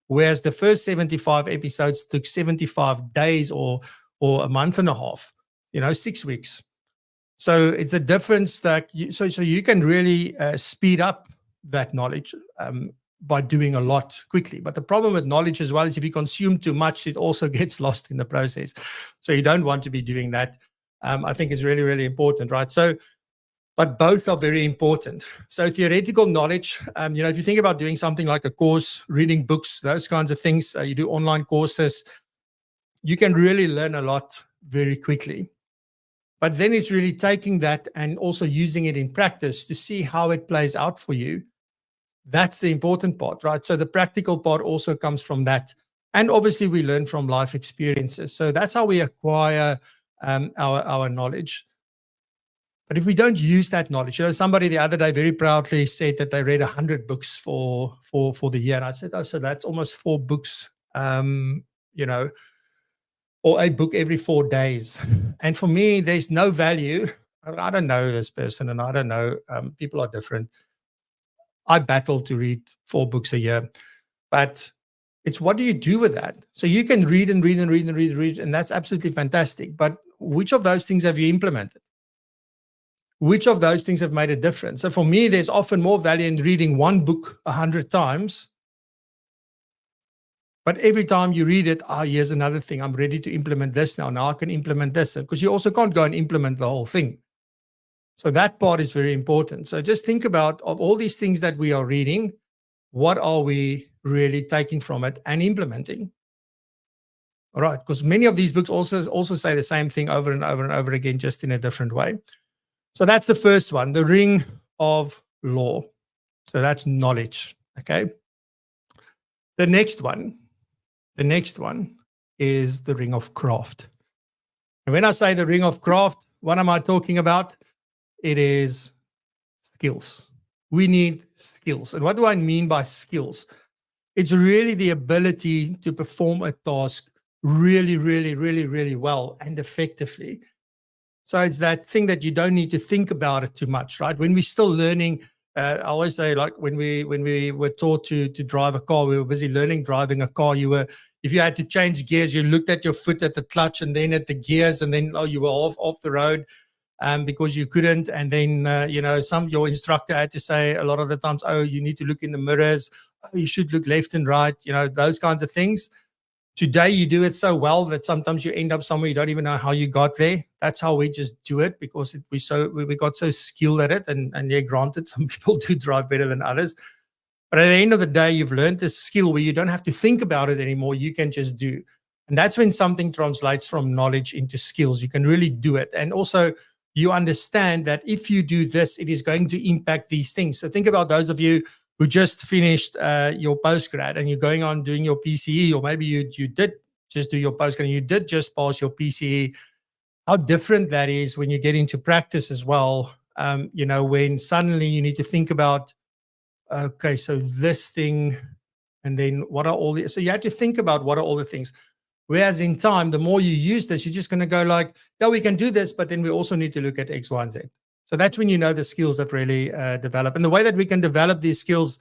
whereas the first 75 episodes took 75 days or a month and a half, 6 weeks. So it's a difference that so you can really speed up that knowledge by doing a lot quickly. But the problem with knowledge as well is if you consume too much, it also gets lost in the process. So you don't want to be doing that. I think it's really, really important, right? So, but both are very important. So theoretical knowledge, if you think about doing something like a course, reading books, those kinds of things, you do online courses, you can really learn a lot very quickly. But then it's really taking that and also using it in practice to see how it plays out for you. That's the important part, right? So the practical part also comes from that. And obviously we learn from life experiences. So that's how we acquire our knowledge. But if we don't use that knowledge, somebody the other day very proudly said that they read 100 books for the year. And I said, oh, so that's almost 4 books, or a book every 4 days. And for me, there's no value. I don't know this person, and I don't know, people are different. I battle to read 4 books a year, but it's what do you do with that? So you can read and read and read and read and read, and that's absolutely fantastic. But which of those things have you implemented? Which of those things have made a difference? So for me, there's often more value in reading one book 100 times. But every time you read it, here's another thing. I'm ready to implement this now. Now I can implement this. Because you also can't go and implement the whole thing. So that part is very important. So just think about, of all these things that we are reading, what are we really taking from it and implementing? All right, because many of these books also say the same thing over and over and over again, just in a different way. So that's the first one, the ring of law. So that's knowledge, okay? The next one is the ring of craft. And when I say the ring of craft, what am I talking about? It is skills. We need skills. And what do I mean by skills? It's really the ability to perform a task really, really, really, really well and effectively. So it's that thing that you don't need to think about it too much, right? When we're still learning, I always say, like when we were taught to drive a car, we were busy learning driving a car. If you had to change gears, you looked at your foot at the clutch and then at the gears, and then you were off the road. Because you couldn't, and then your instructor had to say a lot of the times, you need to look in the mirrors, you should look left and right, those kinds of things. Today you do it so well that sometimes you end up somewhere you don't even know how you got there. That's how we just do it, because we got so skilled at it, and yeah, granted, some people do drive better than others. But at the end of the day, you've learned this skill where you don't have to think about it anymore. You can just do. And that's when something translates from knowledge into skills. You can really do it. And also, you understand that if you do this, it is going to impact these things. So think about those of you who just finished your postgrad and you're going on doing your PCE, or maybe you did just do your postgrad and you did just pass your PCE, how different that is when you get into practice as well. When suddenly you need to think about, okay, so this thing, and then what are all the, so you have to think about what are all the things. Whereas in time, the more you use this, you're just going to go like, yeah, we can do this, but then we also need to look at X, Y, and Z. So that's when you know the skills that really develop. And the way that we can develop these skills,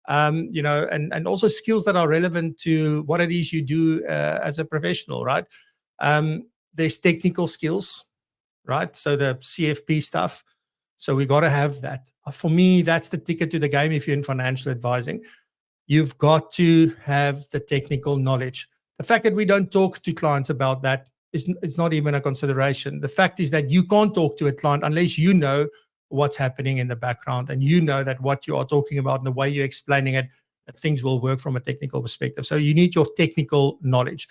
and also skills that are relevant to what it is you do as a professional, right? There's technical skills, right? So the CFP stuff. So we got to have that. For me, that's the ticket to the game if you're in financial advising. You've got to have the technical knowledge. The fact that we don't talk to clients about that it's not even a consideration. The fact is that you can't talk to a client unless you know what's happening in the background and you know that what you are talking about and the way you're explaining it, that things will work from a technical perspective. So you need your technical knowledge.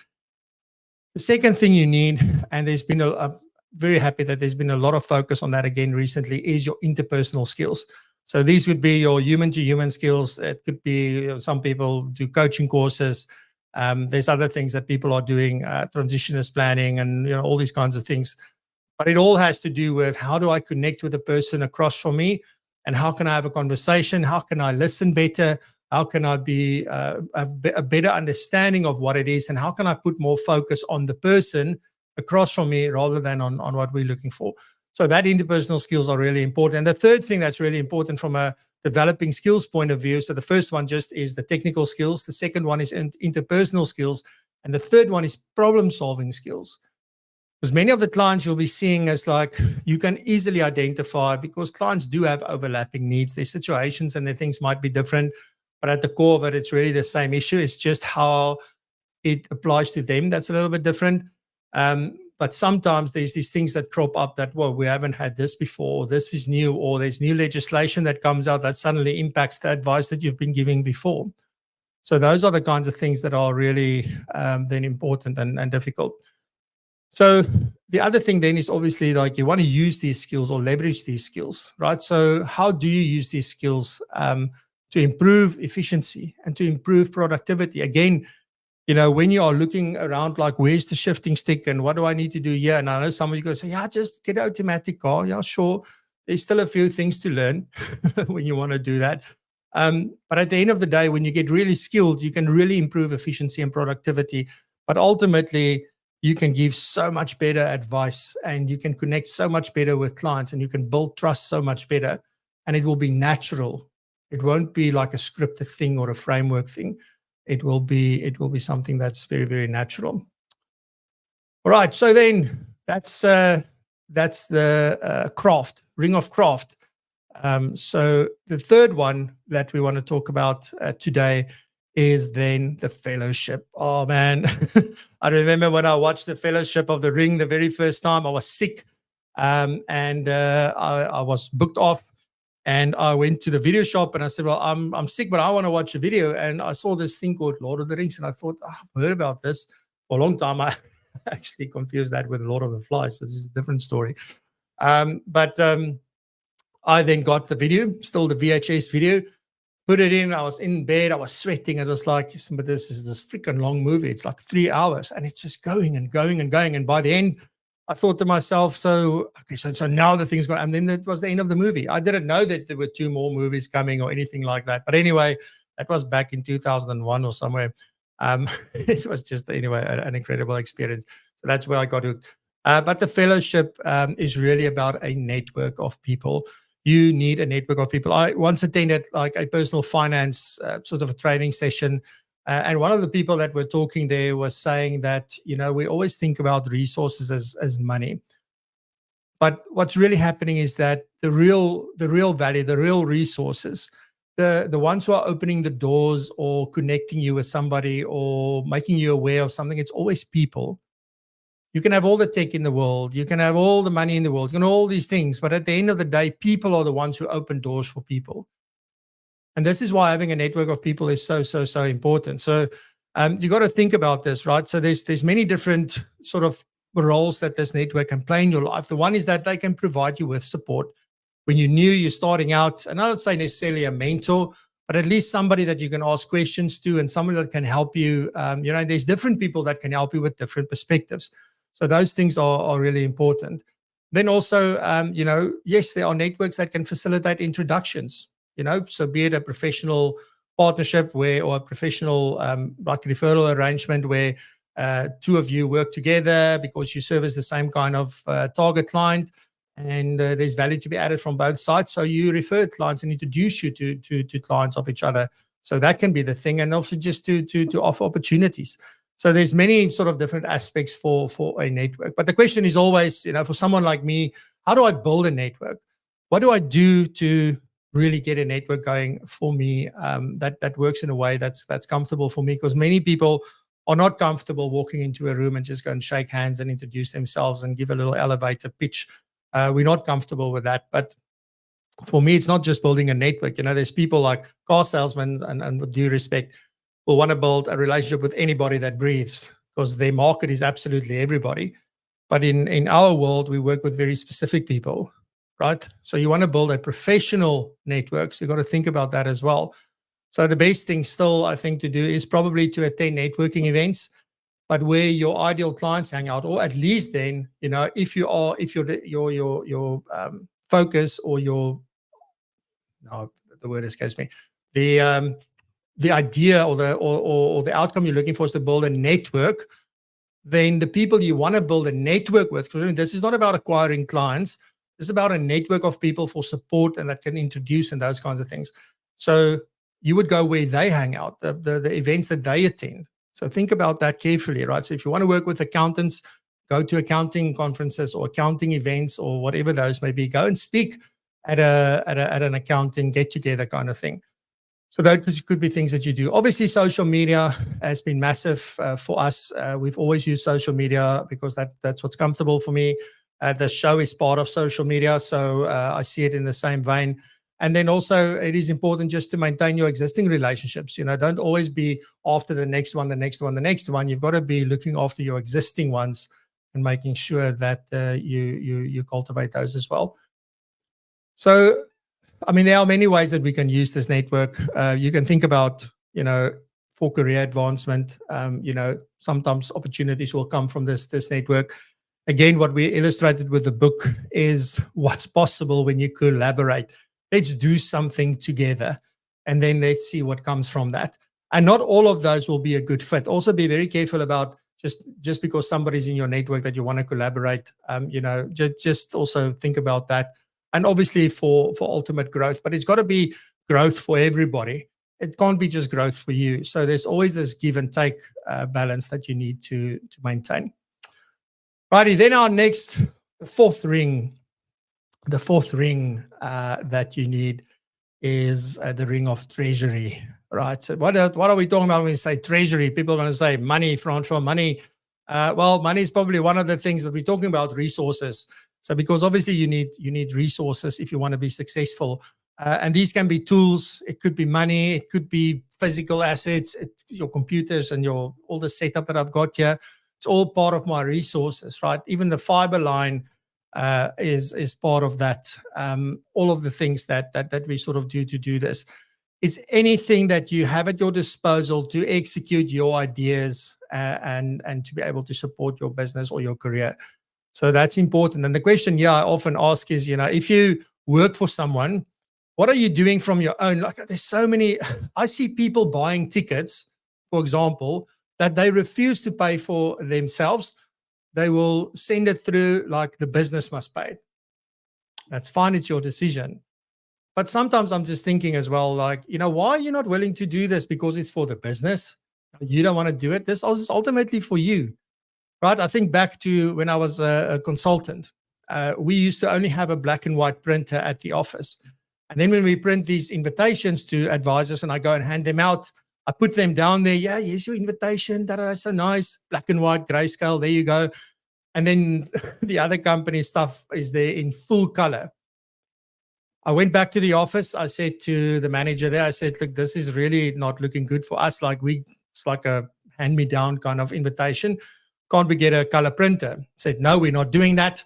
The second thing you need, and there's been I'm very happy that there's been a lot of focus on that again recently, is your interpersonal skills. So these would be your human-to-human skills. It could be some people do coaching courses. There's other things that people are doing, transitionist planning and all these kinds of things. But it all has to do with how do I connect with the person across from me and how can I have a conversation? How can I listen better? How can I be a better understanding of what it is? And how can I put more focus on the person across from me rather than on what we're looking for? So that interpersonal skills are really important. And the third thing that's really important from a developing skills point of view, so the first one just is the technical skills. The second one is interpersonal skills. And the third one is problem-solving skills. Because many of the clients you'll be seeing as like, you can easily identify because clients do have overlapping needs. Their situations and their things might be different, but at the core of it, it's really the same issue. It's just how it applies to them that's a little bit different. But sometimes there's these things that crop up that, well, we haven't had this before, this is new, or there's new legislation that comes out that suddenly impacts the advice that you've been giving before. So those are the kinds of things that are really then important and difficult. So the other thing then is obviously like you want to use these skills or leverage these skills, right? So how do you use these skills to improve efficiency and to improve productivity? Again, when you are looking around, like, where's the shifting stick and what do I need to do here? And I know some of you go say, yeah, just get an automatic car. Yeah, sure. There's still a few things to learn when you want to do that. But at the end of the day, when you get really skilled, you can really improve efficiency and productivity. But ultimately, you can give so much better advice and you can connect so much better with clients and you can build trust so much better. And it will be natural. It won't be like a scripted thing or a framework thing. It will be something that's very, very natural. All right. So then that's the craft, ring of craft. So the third one that we want to talk about today is then the fellowship. Oh man, I remember when I watched the Fellowship of the Ring the very first time. I was sick, and I was booked off. And I went to the video shop and I said, well, I'm sick, but I want to watch a video. And I saw this thing called Lord of the Rings. And I thought, I've heard about this for a long time. I actually confused that with Lord of the Flies, but it's a different story. But I then got the video, still the VHS video, put it in. I was in bed. I was sweating. It was like, but this is this freaking long movie. It's like 3 hours and it's just going and going and going. And by the end, I thought to myself, so now the thing's gone. And then it was the end of the movie. I didn't know that there were 2 more movies coming or anything like that. But anyway, that was back in 2001 or somewhere. It was just, anyway, an incredible experience. So that's where I got hooked. But the fellowship is really about a network of people. You need a network of people. I once attended like a personal finance sort of a training session. And one of the people that were talking there was saying that, we always think about resources as money. But what's really happening is that the real value, the real resources, the ones who are opening the doors or connecting you with somebody or making you aware of something, it's always people. You can have all the tech in the world. You can have all the money in the world. You can all these things. But at the end of the day, people are the ones who open doors for people. And this is why having a network of people is so important. So you got to think about this, right? So there's many different sort of roles that this network can play in your life. The one is that they can provide you with support when you're new, you're starting out. And I don't say necessarily a mentor, but at least somebody that you can ask questions to and somebody that can help you. There's different people that can help you with different perspectives. So those things are really important. Then also, yes, there are networks that can facilitate introductions, so be it a professional partnership or a professional like referral arrangement where two of you work together because you service the same kind of target client, and there's value to be added from both sides. So you refer clients and introduce you to clients of each other. So that can be the thing, and also just to offer opportunities. So there's many sort of different aspects for a network. But the question is always, for someone like me, how do I build a network? What do I do to really get a network going for me that works in a way that's comfortable for me? Because many people are not comfortable walking into a room and just go and shake hands and introduce themselves and give a little elevator pitch. We're not comfortable with that. But for me, it's not just building a network. There's people like car salesmen, and with due respect, will want to build a relationship with anybody that breathes because their market is absolutely everybody. But in our world, we work with very specific people, right? So you want to build a professional network. So you've got to think about that as well. So the best thing still, I think, to do is probably to attend networking events, but where your ideal clients hang out, or at least then, if your focus or the word escapes me, the idea or the outcome you're looking for is to build a network, then the people you want to build a network with, because this is not about acquiring clients, it's about a network of people for support and that can introduce and those kinds of things. So you would go where they hang out, the events that they attend. So think about that carefully, right? So if you want to work with accountants, go to accounting conferences or accounting events or whatever those may be. Go and speak at an accounting get-together kind of thing. So those could be things that you do. Obviously, social media has been massive for us. We've always used social media because that's what's comfortable for me. The show is part of social media, so I see it in the same vein. And then also, it is important just to maintain your existing relationships. Don't always be after the next one, the next one, the next one. You've got to be looking after your existing ones and making sure that you cultivate those as well. So, there are many ways that we can use this network. You can think about, for career advancement, sometimes opportunities will come from this network. Again, what we illustrated with the book is what's possible when you collaborate. Let's do something together, and then let's see what comes from that. And not all of those will be a good fit. Also, be very careful about just because somebody's in your network that you want to collaborate. Just also think about that. And obviously for ultimate growth, but it's got to be growth for everybody. It can't be just growth for you. So there's always this give and take balance that you need to maintain. Righty, then our next, the fourth ring that you need is the ring of treasury, right? So what are we talking about when we say treasury? People are going to say money, Francois, money. Well, money is probably one of the things, but we're talking about resources. So because obviously you need resources if you want to be successful. And these can be tools. It could be money. It could be physical assets. It's your computers and all the setup that I've got here. It's all part of my resources, right? Even the fiber line is part of that. All of the things that we sort of do to do this. It's anything that you have at your disposal to execute your ideas and to be able to support your business or your career. So that's important. And the question, I often ask is, if you work for someone, what are you doing from your own? Like, there's so many. I see people buying tickets, for example, that they refuse to pay for themselves. They will send it through like the business must pay. That's fine. It's your decision. But sometimes I'm just thinking as well, like, why are you not willing to do this? Because it's for the business. You don't want to do it. This is ultimately for you, right? I think back to when I was a consultant. We used to only have a black and white printer at the office. And then when we print these invitations to advisors and I go and hand them out, I put them down there. Yeah, here's your invitation. That's so nice. Black and white, grayscale. There you go. And then the other company stuff is there in full color. I went back to the office. I said to the manager there, I said, look, this is really not looking good for us. It's like a hand-me-down kind of invitation. Can't we get a color printer? I said, no, we're not doing that.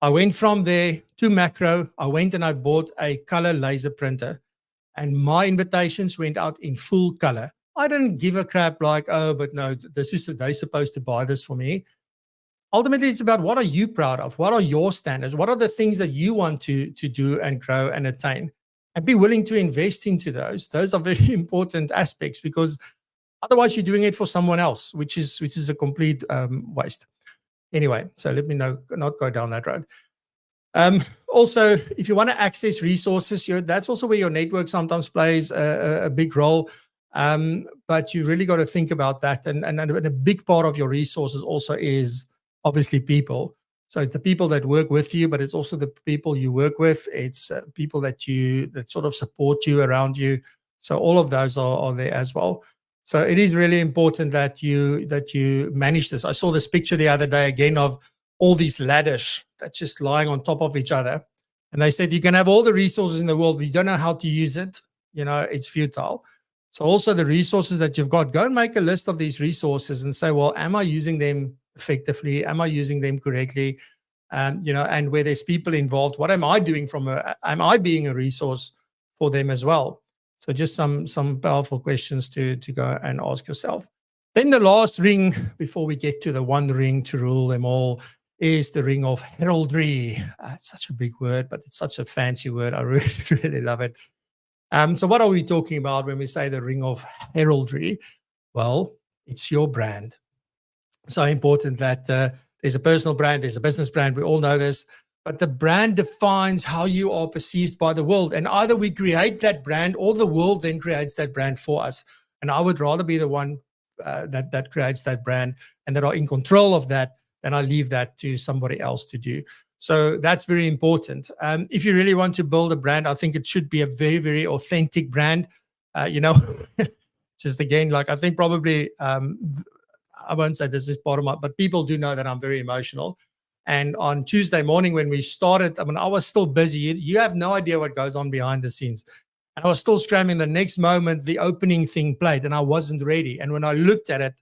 I went from there to Macro. I went and I bought a color laser printer. and my invitations went out in full color. I didn't give a crap like, oh, but no, they're supposed to buy this for me. Ultimately, it's about what are you proud of? What are your standards? What are the things that you want to do and grow and attain? And be willing to invest into those. Those are very important aspects, because otherwise you're doing it for someone else, which is a complete waste. Anyway, so let me not go down that road. Also, if you want to access resources, that's also where your network sometimes plays a big role. But you really got to think about that. And a big part of your resources also is obviously people. So it's the people that work with you, but it's also the people you work with. It's people that sort of support you around you. So all of those are there as well. So it is really important that you manage this. I saw this picture the other day again of all these ladders that's just lying on top of each other. And they said, you can have all the resources in the world, but you don't know how to use it. It's futile. So also the resources that you've got, go and make a list of these resources and say, well, am I using them effectively? Am I using them correctly? And where there's people involved, what am I doing am I being a resource for them as well? So just some powerful questions to go and ask yourself. Then the last ring, before we get to the one ring to rule them all, is the ring of heraldry. It's such a big word, but it's such a fancy word. I really, really love it. So what are we talking about when we say the ring of heraldry? Well, it's your brand. So important that there's a personal brand, there's a business brand. We all know this. But the brand defines how you are perceived by the world. And either we create that brand or the world then creates that brand for us. And I would rather be the one that creates that brand and that are in control of that, than I leave that to somebody else to do. So that's very important. If you really want to build a brand, I think it should be a very, very authentic brand. Just again, I think probably, I won't say this is bottom up, but people do know that I'm very emotional. And on Tuesday morning when we started, I was still busy. You have no idea what goes on behind the scenes. And I was still scrambling. The next moment, the opening thing played and I wasn't ready. And when I looked at it,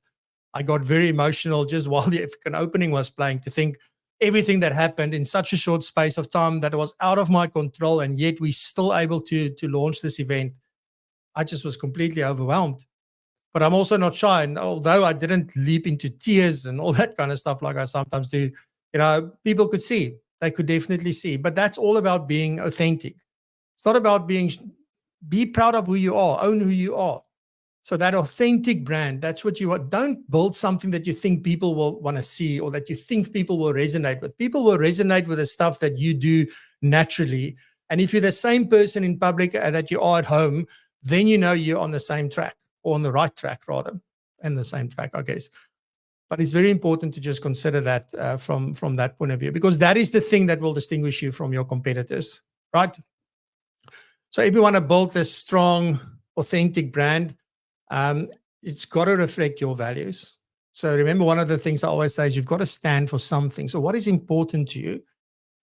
I got very emotional just while the African opening was playing, to think everything that happened in such a short space of time that was out of my control. And yet we still able to launch this event. I just was completely overwhelmed. But I'm also not shy. And although I didn't leap into tears and all that kind of stuff like I sometimes do, people could see. They could definitely see. But that's all about being authentic. It's not about be proud of who you are, own who you are. So that authentic brand, that's what you want. Don't build something that you think people will want to see or that you think people will resonate with. People will resonate with the stuff that you do naturally. And if you're the same person in public that you are at home, then you're on the same track, or on the right track rather, and the same track, I guess. But it's very important to just consider that from that point of view, because that is the thing that will distinguish you from your competitors, right? So if you want to build this strong, authentic brand, it's got to reflect your values. So remember, one of the things I always say is you've got to stand for something. So what is important to you?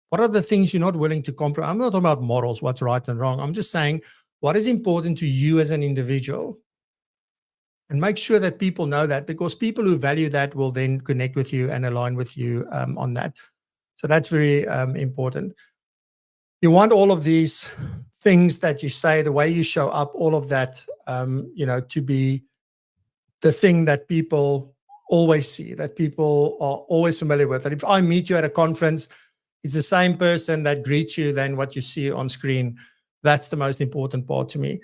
What are the things you're not willing to compromise? I'm not talking about morals, what's right and wrong. I'm just saying what is important to you as an individual. And make sure that people know that, because people who value that will then connect with you and align with you on that. So that's very important. You want all of these things that you say, the way you show up, all of that, to be the thing that people always see, that people are always familiar with. And if I meet you at a conference, it's the same person that greets you than what you see on screen. That's the most important part to me.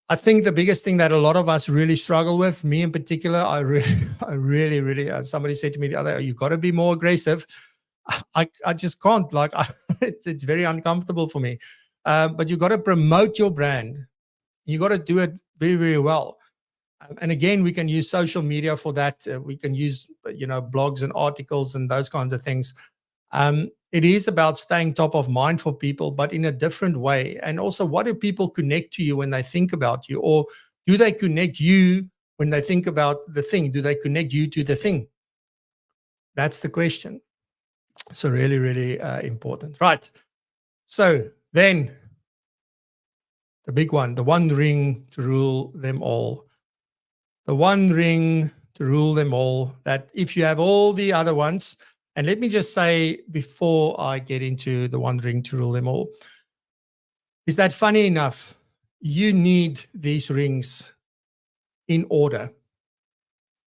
I think the biggest thing that a lot of us really struggle with, me in particular, I really, somebody said to me the other day, you got to be more aggressive. I just can't, it's very uncomfortable for me. But you got to promote your brand. You got to do it very, very well. And again, we can use social media for that. We can use, blogs and articles and those kinds of things. It is about staying top of mind for people, but in a different way. And also, what do people connect to you when they think about you? Or do they connect you when they think about the thing? Do they connect you to the thing? That's the question. So really, really important. Right. So then the big one, the one ring to rule them all. The one ring to rule them all, that if you have all the other ones, and let me just say before I get into the one ring to rule them all, is that funny enough, you need these rings in order.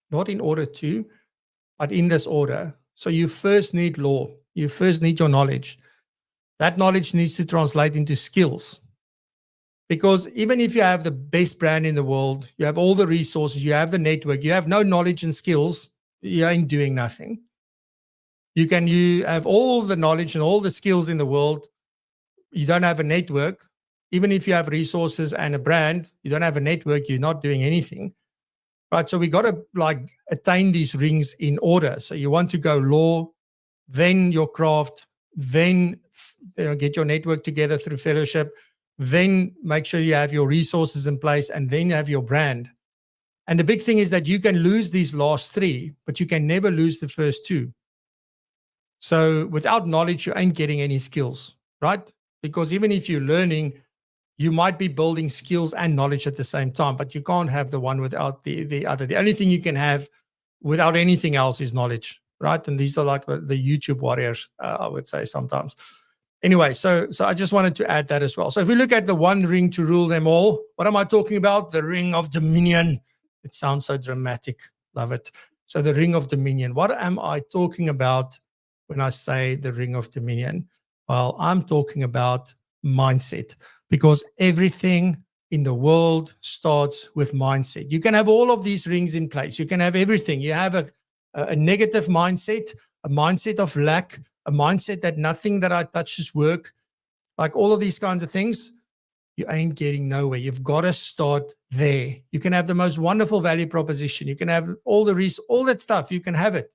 Not in order to, but in this order. So you first need law. You first need your knowledge. That knowledge needs to translate into skills. Because even if you have the best brand in the world, you have all the resources, you have the network, you have no knowledge and skills, you ain't doing nothing. You have all the knowledge and all the skills in the world. You don't have a network. Even if you have resources and a brand, you don't have a network, you're not doing anything. Right, so we got to attain these rings in order. So you want to go law, then your craft, then get your network together through fellowship, then make sure you have your resources in place, and then you have your brand. And the big thing is that you can lose these last three, but you can never lose the first two. So without knowledge, you ain't getting any skills, right? Because even if you're learning, you might be building skills and knowledge at the same time, but you can't have the one without the other. The only thing you can have without anything else is knowledge, right? And these are like the YouTube warriors, I would say sometimes. Anyway, so I just wanted to add that as well. So if we look at the one ring to rule them all, what am I talking about? The ring of dominion. It sounds so dramatic. Love it. So the ring of dominion. What am I talking about when I say the ring of dominion? Well, I'm talking about mindset. Because everything in the world starts with mindset. You can have all of these rings in place. You can have everything. You have a negative mindset, a mindset of lack, a mindset that nothing that I touch is work, like all of these kinds of things. You ain't getting nowhere. You've got to start there. You can have the most wonderful value proposition. You can have all that stuff. You can have it.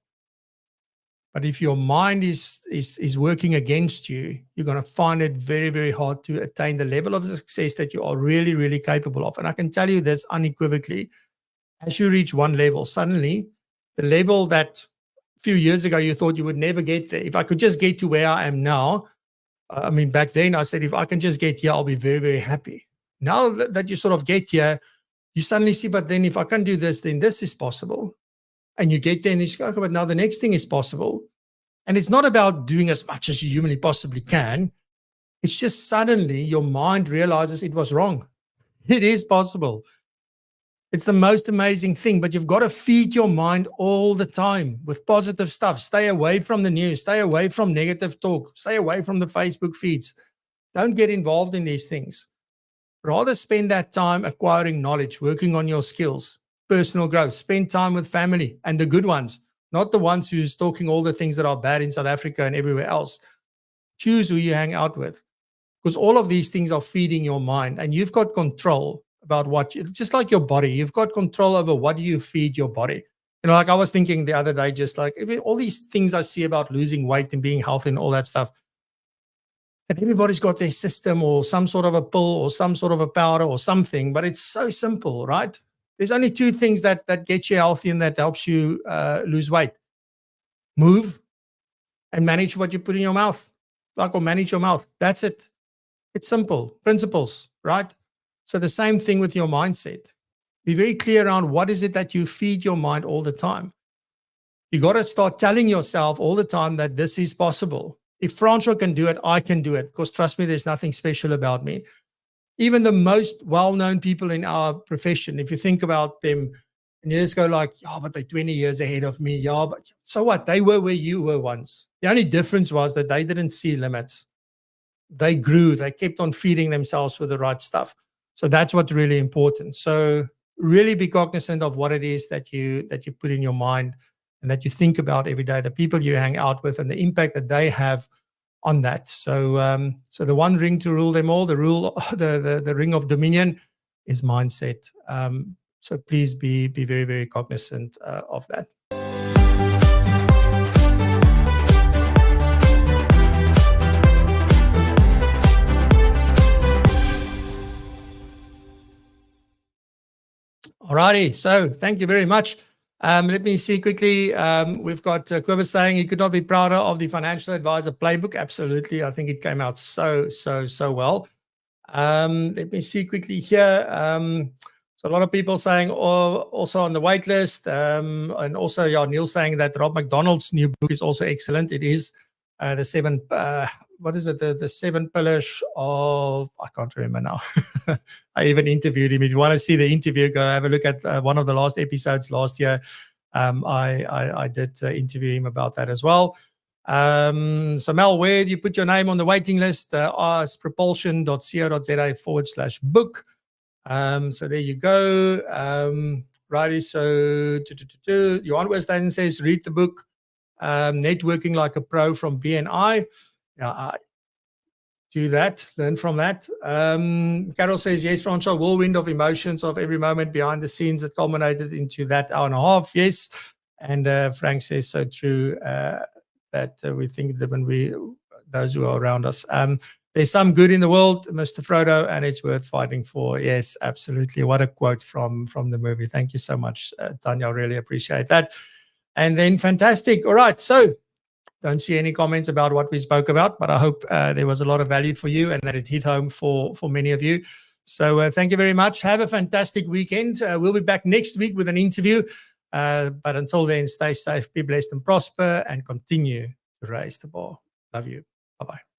But if your mind is working against you, you're going to find it very, very hard to attain the level of success that you are really, really capable of. And I can tell you this unequivocally. As you reach one level, suddenly the level that a few years ago you thought you would never get there, if I could just get to where I am now, back then I said, if I can just get here, I'll be very, very happy. Now that you sort of get here, you suddenly see, but then if I can do this, then this is possible. And you get there and you go, okay, but now the next thing is possible. And it's not about doing as much as you humanly possibly can. It's just suddenly your mind realizes it was wrong. It is possible. It's the most amazing thing, but you've got to feed your mind all the time with positive stuff. Stay away from the news. Stay away from negative talk. Stay away from the Facebook feeds. Don't get involved in these things. Rather spend that time acquiring knowledge, working on your skills. Personal growth, spend time with family and the good ones, not the ones who's talking all the things that are bad in South Africa and everywhere else. Choose who you hang out with, because all of these things are feeding your mind, and you've got control about just like your body, you've got control over what you feed your body. Like I was thinking the other day, just like all these things I see about losing weight and being healthy and all that stuff. And everybody's got their system or some sort of a pill or some sort of a powder or something, but it's so simple, right? There's only two things that get you healthy and that helps you lose weight. Move and manage what you put in your mouth. Or manage your mouth. That's it. It's simple. Principles, right? So the same thing with your mindset. Be very clear around what is it that you feed your mind all the time. You got to start telling yourself all the time that this is possible. If Francois can do it, I can do it. Because trust me, there's nothing special about me. Even the most well-known people in our profession, if you think about them, and you just go like, yeah, but they're 20 years ahead of me. Yeah, but so what? They were where you were once. The only difference was that they didn't see limits. They grew. They kept on feeding themselves with the right stuff. So that's what's really important. So really be cognizant of what it is that you put in your mind and that you think about every day, the people you hang out with and the impact that they have on that. So the one ring to rule them all, the ring of dominion is mindset. So please be very, very cognizant of that. Alrighty, so thank you very much. Let me see quickly. We've got Kobus saying he could not be prouder of the financial advisor playbook. Absolutely. I think it came out so well. Let me see quickly here. So a lot of people saying also on the wait list. And also, Neil saying that Rob McDonald's new book is also excellent. It is the 7 what is it? The 7 pillars of, I can't remember now. I even interviewed him. If you want to see the interview, go have a look at one of the last episodes last year. I did interview him about that as well. So Mel, where do you put your name on the waiting list? propulsion.co.za/book. So there you go. Righty, so Johan Westhuizen says, read the book, Networking Like a Pro from BNI. Yeah, do that, learn from that. Carol says, yes, Francois, whirlwind of emotions of every moment behind the scenes that culminated into that hour and a half. Yes. And Frank says, so true, that we think that when those who are around us, there's some good in the world, Mr. Frodo, and it's worth fighting for. Yes, absolutely. What a quote from the movie. Thank you so much, Tanya. I really appreciate that. And then fantastic. All right. So don't see any comments about what we spoke about, but I hope there was a lot of value for you and that it hit home for many of you. So thank you very much. Have a fantastic weekend. We'll be back next week with an interview. But until then, stay safe, be blessed and prosper, and continue to raise the bar. Love you. Bye-bye.